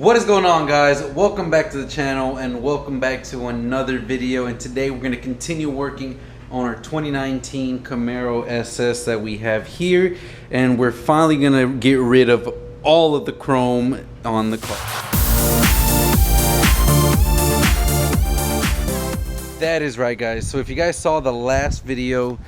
What is going on, guys? Welcome back to the channel and welcome back to another video. And today we're going to continue working on our 2019 Camaro SS that we have here, and we're finally going to get rid of all of the chrome on the car. That is right, guys. So if you guys saw the last video,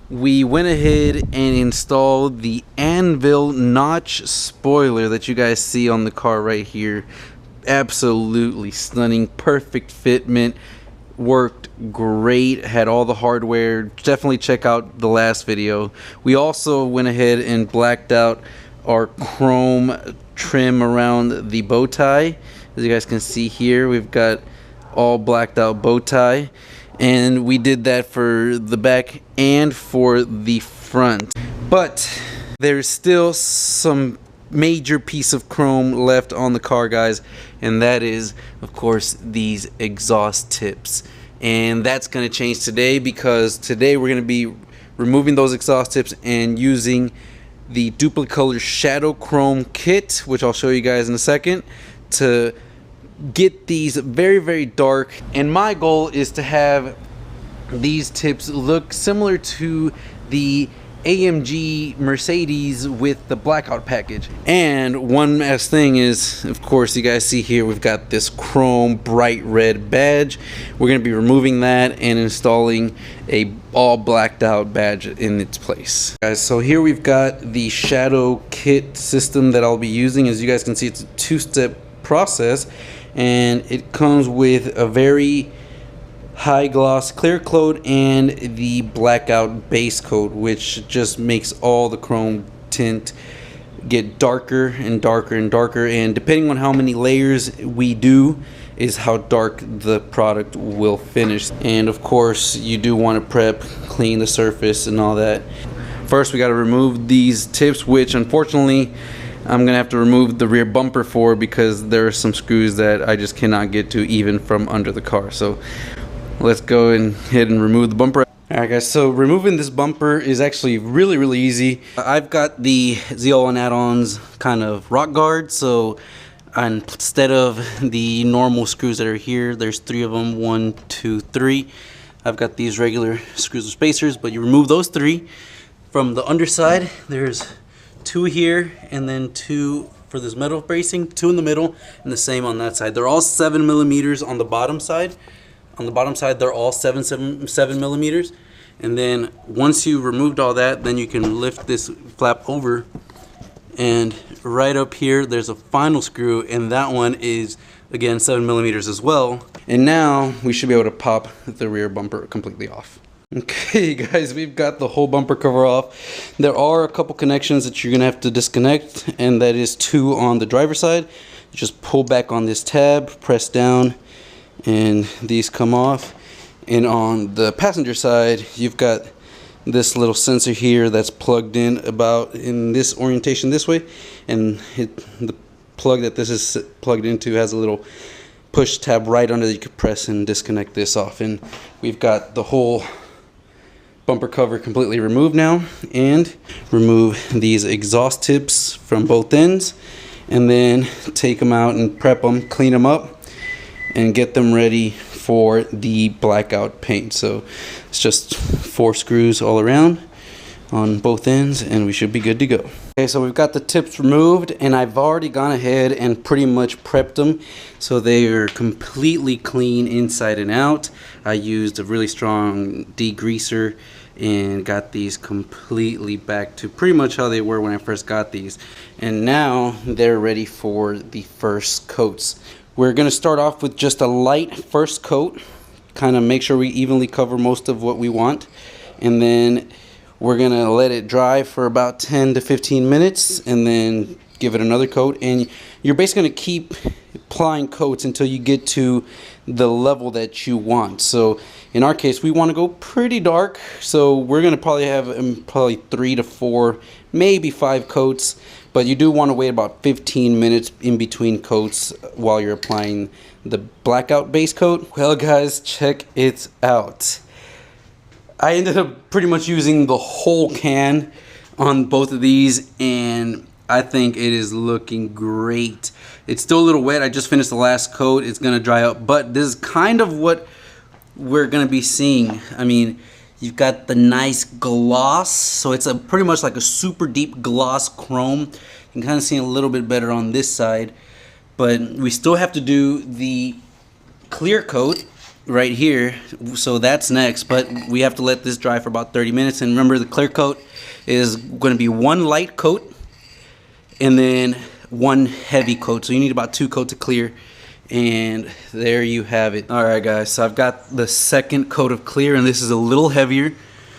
we went ahead and installed the anvil notch spoiler that you guys see on the car right here. Absolutely stunning, perfect fitment, worked great, had all the hardware. Definitely check out the last video. We also went ahead and blacked out our chrome trim around the bow tie. As you guys can see here, we've got all blacked out bow tie. And we did that for the back and for the front. But there's still some major piece of chrome left on the car, guys. And that is, of course, these exhaust tips. And that's going to change today, because today we're going to be removing those exhaust tips and using the Duplicolor Shadow Chrome kit, which I'll show you guys in a second, to get these very dark. And my goal is to have these tips look similar to the AMG Mercedes with the blackout package. And one last thing is, of course, you guys see here we've got this chrome bright red badge. We're going to be removing that and installing a all blacked out badge in its place, guys. So here we've got the Shadow kit system that I'll be using. As you guys can see, it's a two-step process, and it comes with a very high gloss clear coat and the blackout base coat, which just makes all the chrome tint get darker and darker and darker, and depending on how many layers we do is how dark the product will finish. And of course, you do want to prep, clean the surface and all that. First, we got to remove these tips, which unfortunately I'm gonna have to remove the rear bumper for, because there are some screws that I just cannot get to even from under the car. So let's go ahead and remove the bumper. Alright, guys, so removing this bumper is actually really easy. I've got the ZL1 add-ons kind of rock guard, so instead of the normal screws that are here, there's 3 of them, 1, 2, 3. I've got these regular screws with spacers, but you remove those 3. From the underside, there's 2 here, and then 2 for this metal bracing, 2 in the middle, and the same on that side. They're all 7 millimeters on the bottom side. On the bottom side, they're all 7 millimeters. And then once you removed all that, then you can lift this flap over, and right up here there's a final screw, and that one is again 7 millimeters as well. And now we should be able to pop the rear bumper completely off. Okay, guys, we've got the whole bumper cover off. There are a couple connections that you're gonna have to disconnect, and that is 2 on the driver's side. Just pull back on this tab, press down, and these come off. And on the passenger side, you've got this little sensor here that's plugged in about in this orientation this way, and the plug that this is plugged into has a little push tab right under that you can press and disconnect this off. And we've got the whole bumper cover completely removed now, and remove these exhaust tips from both ends, and then take them out and prep them, clean them up, and get them ready for the blackout paint. So it's just 4 screws all around on both ends, and we should be good to go. Okay, so we've got the tips removed, and I've already gone ahead and pretty much prepped them so they are completely clean inside and out. I used a really strong degreaser and got these completely back to pretty much how they were when I first got these. And now they're ready for the first coats. We're going to start off with just a light first coat, kind of make sure we evenly cover most of what we want, and then we're going to let it dry for about 10 to 15 minutes, and then give it another coat. And you're basically going to keep applying coats until you get to the level that you want. So in our case, we want to go pretty dark, so we're going to probably have 3 to 4, maybe 5 coats. But you do want to wait about 15 minutes in between coats while you're applying the blackout base coat. Well, guys, check it out. I ended up pretty much using the whole can on both of these, and I think it is looking great. It's still a little wet. I just finished the last coat. It's gonna dry up, but this is kind of what we're gonna be seeing. I mean, you've got the nice gloss, so it's pretty much like a super deep gloss chrome. You can kind of see a little bit better on this side, but we still have to do the clear coat right here, so that's next. But we have to let this dry for about 30 minutes. And remember, the clear coat is going to be one light coat and then one heavy coat, so you need about 2 coats of clear. And there you have it. All right, guys, so I've got the second coat of clear, and this is a little heavier,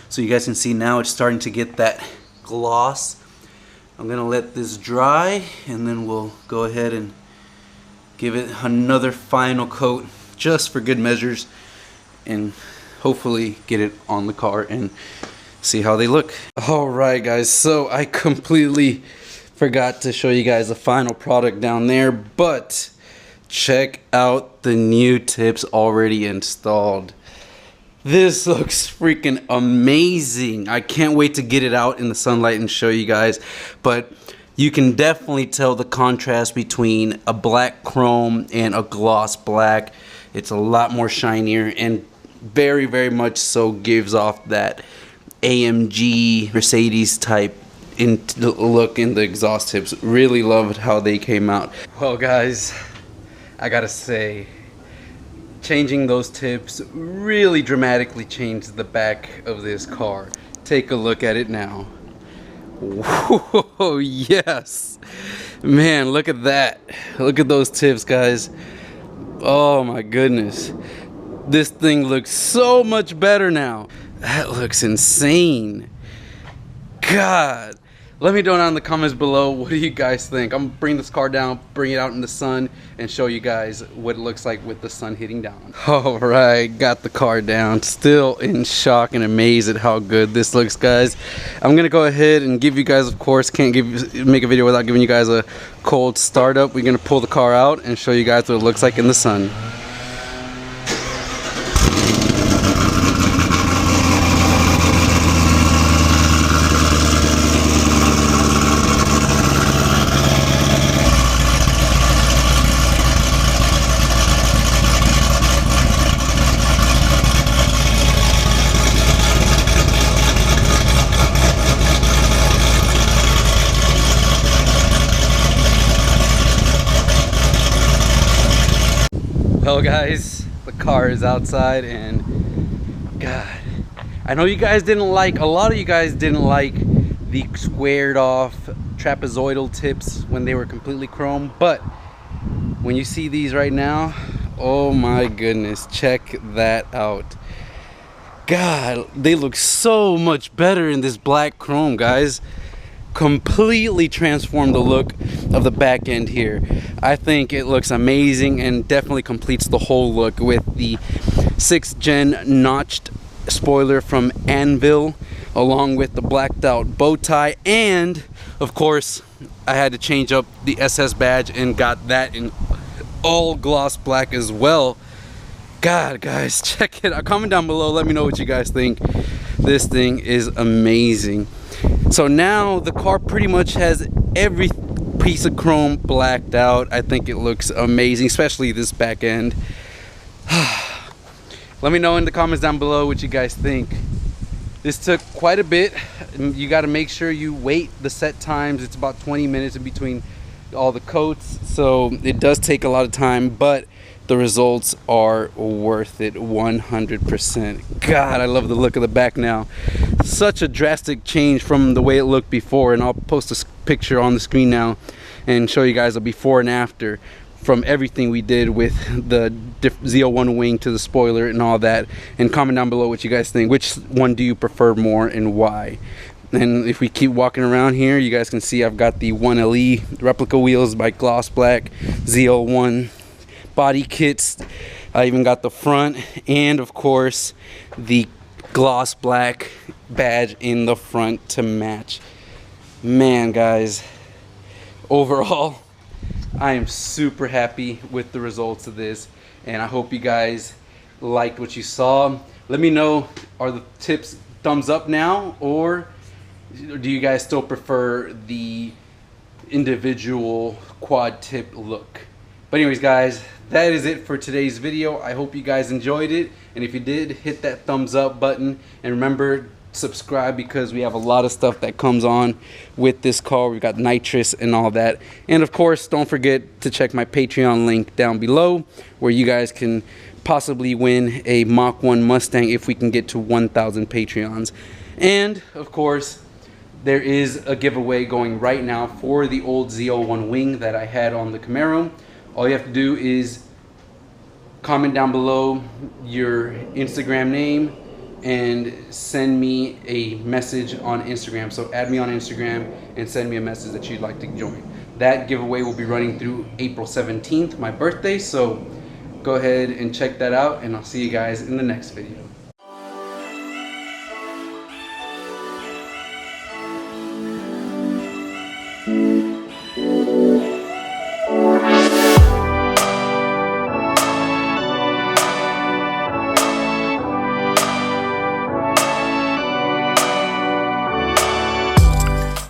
so you guys can see now it's starting to get that gloss. I'm gonna let this dry, and then we'll go ahead and give it another final coat just for good measures, and hopefully get it on the car and see how they look. All right, guys, so I completely forgot to show you guys the final product down there, but check out the new tips already installed. This looks freaking amazing. I can't wait to get it out in the sunlight and show you guys, but you can definitely tell the contrast between a black chrome and a gloss black. It's a lot more shinier, and very, very much so gives off that AMG Mercedes type look in the exhaust tips. Really loved how they came out. Well, guys, I gotta say, changing those tips really dramatically changed the back of this car. Take a look at it now. Whoa, yes, man, look at that. Look at those tips, guys. Oh my goodness, this thing looks so much better now. That looks insane. God, let me know down in the comments below, what do you guys think? I'm gonna bring this car down, bring it out in the sun, and show you guys what it looks like with the sun hitting down. All right, got the car down. Still in shock and amazed at how good this looks, guys. I'm gonna go ahead and give you guys, of course, can't make a video without giving you guys a cold startup. We're gonna pull the car out and show you guys what it looks like in the sun. Well, guys, the car is outside, and God, I know you guys didn't like, a lot of you guys didn't like the squared off trapezoidal tips when they were completely chrome, but when you see these right now, oh my goodness, check that out. God, they look so much better in this black chrome, guys. Completely transformed the look of the back end here. I think it looks amazing and definitely completes the whole look with the 6th gen notched spoiler from Anvil, along with the blacked out bow tie, and of course I had to change up the SS badge and got that in all gloss black as well. God, guys, check it out. Comment down below, let me know what you guys think. This thing is amazing. So now the car pretty much has every piece of chrome blacked out. I think it looks amazing, especially this back end. Let me know in the comments down below what you guys think. This took quite a bit. You got to make sure you wait the set times. It's about 20 minutes in between all the coats, so it does take a lot of time, but the results are worth it 100%. God, I love the look of the back now. Such a drastic change from the way it looked before, and I'll post a picture on the screen now and show you guys a before and after from everything we did with the ZL1 wing to the spoiler and all that. And comment down below what you guys think. Which one do you prefer more and why? And if we keep walking around here, you guys can see I've got the 1LE replica wheels by Gloss Black, ZL1 body kits. I even got the front, and of course the Gloss Black badge in the front to match. Man, guys, overall I am super happy with the results of this, and I hope you guys liked what you saw. Let me know, are the tips thumbs up now, or do you guys still prefer the individual quad tip look. But anyways guys, that is it for today's video. I hope you guys enjoyed it, and if you did, hit that thumbs up button, and remember, subscribe, because we have a lot of stuff that comes on with this car. We've got Nitrous and all that. And of course, don't forget to check my Patreon link down below, where you guys can possibly win a Mach 1 Mustang if we can get to 1,000 Patreons. And of course, there is a giveaway going right now for the old ZL1 wing that I had on the Camaro. All you have to do is comment down below your Instagram name and send me a message on Instagram. So add me on Instagram and send me a message that you'd like to join. That giveaway will be running through April 17th, my birthday. So go ahead and check that out, and I'll see you guys in the next video.